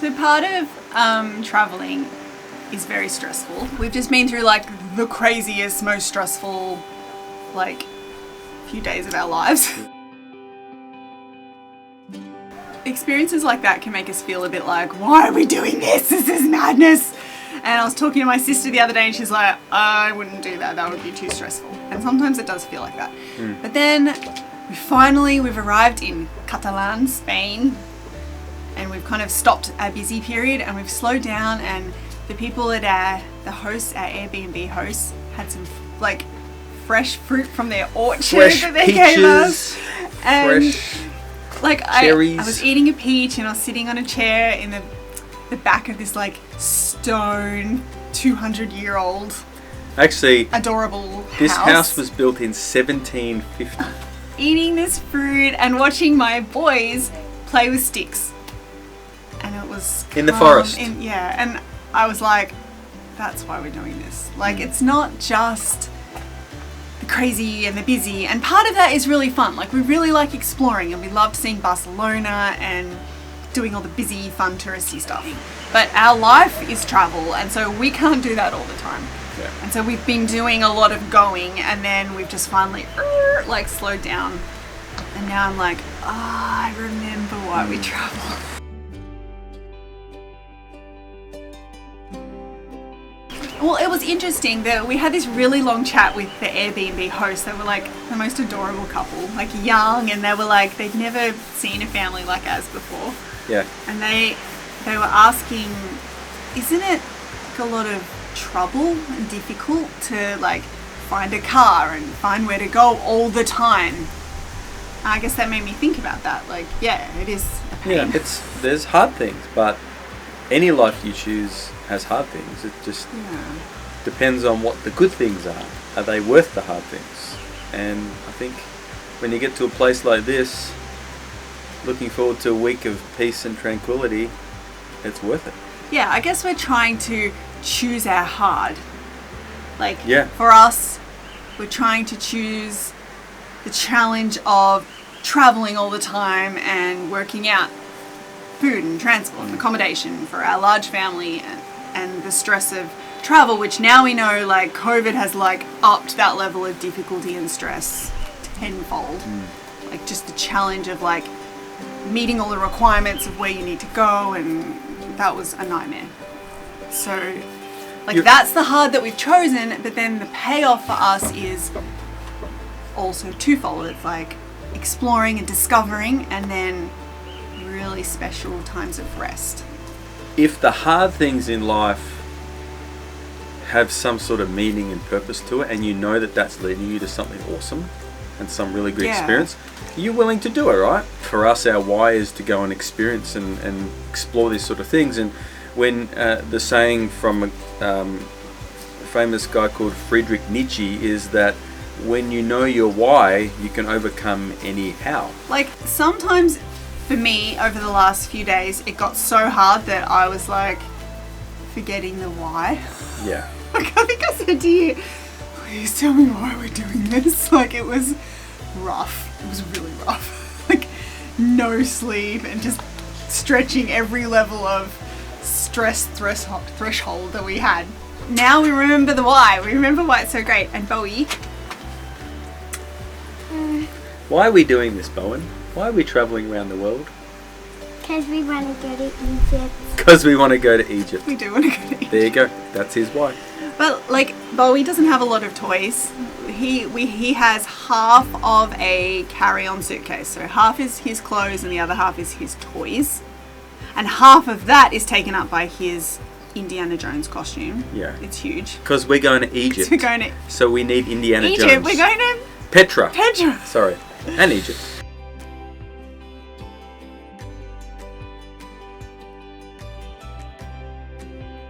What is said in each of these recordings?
So part of traveling is very stressful. We've just been through like the craziest, most stressful like few days of our lives. Experiences like that can make us feel a bit like, why are we doing this? This is madness. And I was talking to my sister the other day and she's like, I wouldn't do that. That would be too stressful. And sometimes it does feel like that. But then we've arrived in Catalonia, Spain, and we've kind of stopped our busy period and we've slowed down, and the people at our Airbnb hosts had some like fresh fruit from their orchard that they gave us. And like I was eating a peach and I was sitting on a chair in the back of this like stone 200-year-old actually adorable house. This house was built in 1750. Eating this fruit and watching my boys play with sticks. And it was in the forest. And I was like, that's why we're doing this. Like, it's not just the crazy and the busy, and part of that is really fun. Like, we really like exploring and we loved seeing Barcelona and doing all the busy, fun, touristy stuff. But our life is travel, and so we can't do that all the time. Yeah. And so we've been doing a lot of going, and then we've just finally like slowed down. And now I'm like, I remember why we travel. Well, it was interesting that we had this really long chat with the Airbnb hosts. They were like the most adorable couple, like young, and they were like, they'd never seen a family like ours before. Yeah. And they were asking, isn't it like a lot of trouble and difficult to like find a car and find where to go all the time? And I guess that made me think about that. Like, yeah, it is a pain. Yeah, there's hard things, but any life you choose has hard things. It just depends on what the good things are. Are they worth the hard things? And I think when you get to a place like this, looking forward to a week of peace and tranquility, it's worth it. Yeah, I guess we're trying to choose our hard. Like, for us, we're trying to choose the challenge of traveling all the time and working out food and transport and accommodation for our large family, and the stress of travel, which now we know like COVID has like upped that level of difficulty and stress tenfold. Like just the challenge of like meeting all the requirements of where you need to go, and that was a nightmare. So like that's the hard that we've chosen, but then the payoff for us is also twofold. It's like exploring and discovering, and then really special times of rest. If the hard things in life have some sort of meaning and purpose to it, and you know that that's leading you to something awesome and some really good experience, you're willing to do it, right? For us, our why is to go and experience and explore these sort of things. And when the saying from a famous guy called Friedrich Nietzsche is that when you know your why, you can overcome any how. Like sometimes for me, over the last few days, it got so hard that I was like forgetting the why. Yeah. Like I think I said to you, please tell me why we're doing this. Like it was rough. It was really rough. Like no sleep and just stretching every level of stress threshold that we had. Now we remember the why. We remember why it's so great. And Bowie. Why are we doing this, Bowen? Why are we travelling around the world? Because we want to go to Egypt. Because we want to go to Egypt. We do want to go to Egypt. There you go. That's his why. But like Bowie doesn't have a lot of toys. He has half of a carry-on suitcase. So half is his clothes and the other half is his toys. And half of that is taken up by his Indiana Jones costume. Yeah. It's huge. Because we're going to Egypt. We're going to So we need Indiana Jones. Egypt. We're going to Petra. Sorry. And Egypt.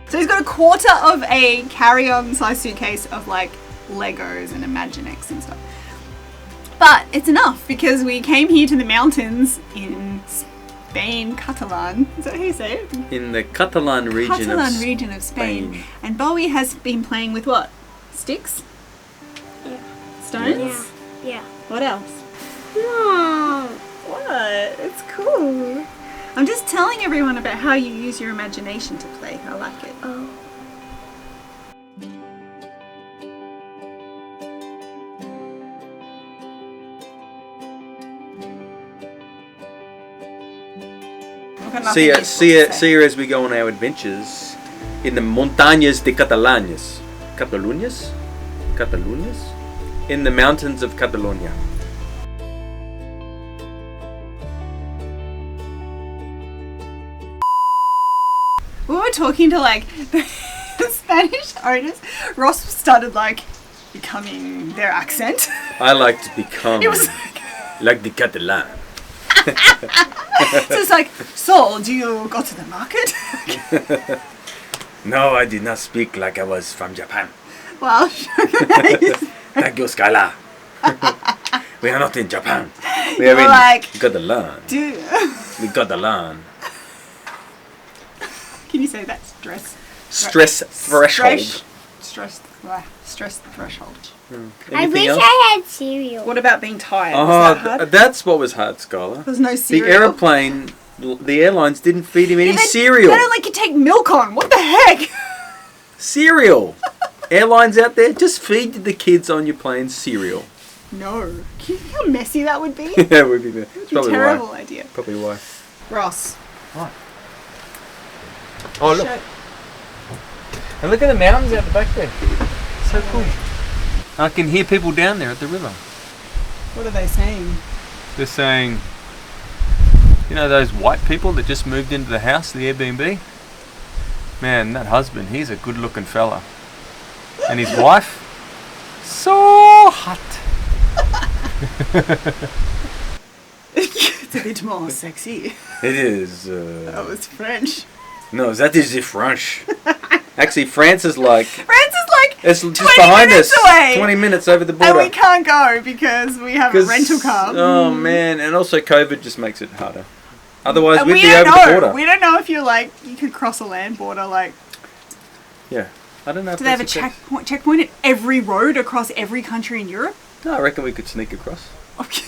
So he's got a quarter of a carry-on size suitcase of like Legos and Imaginext and stuff. But it's enough because we came here to the mountains in Spain, Catalan. Is that how you say it? In the Catalan region of Spain. And Bowie has been playing with what? Sticks? Yeah. Stones? Yeah. What else? Mom. What? It's cool. I'm just telling everyone about how you use your imagination to play. I like it. Oh. See her as we go on our adventures in the montañas de Cataluñas. Cataluñas? In the mountains of Catalonia. We were talking to like the Spanish owners. Ross started like becoming their accent. I like to become It was like the Catalan. So it's like, so do you go to the market? No, I did not speak like I was from Japan. Well, Thank you, Skylar. We are not in Japan. We are You're in like, Catalan. do The Catalan. can you say that? Stress threshold. Stress threshold. I Anything wish else? I had cereal. What about being tired? Was that hard? That's what was hard, Skylar. There's no The cereal. the airlines didn't feed him any They cereal. don't let you take milk on. What the heck? Cereal. Airlines out there, just feed the kids on your plane cereal. No. Can you think how messy that would be? Yeah, would be there. It's a terrible idea. Probably why. Ross. What? Oh, look. And look at the mountains out the back there. So cool. I can hear people down there at the river. What are they saying? They're saying, you know those white people that just moved into the house, the Airbnb? Man, that husband, he's a good looking fella. And his wife, so hot. It's a bit more sexy. It is. That was French. No, that is the French. Actually, France is like... France is like It's just 20 behind minutes us. away. 20 minutes over the And border. we can't go because we have a rental car. Oh, man. And also COVID just makes it harder. Otherwise, And we'd we be don't over know. the border. We don't know if you're like, you could cross a land border. Like, Yeah. I don't know if do they have a that's the case. checkpoint at every road across every country in Europe? No, I reckon we could sneak across. Okay.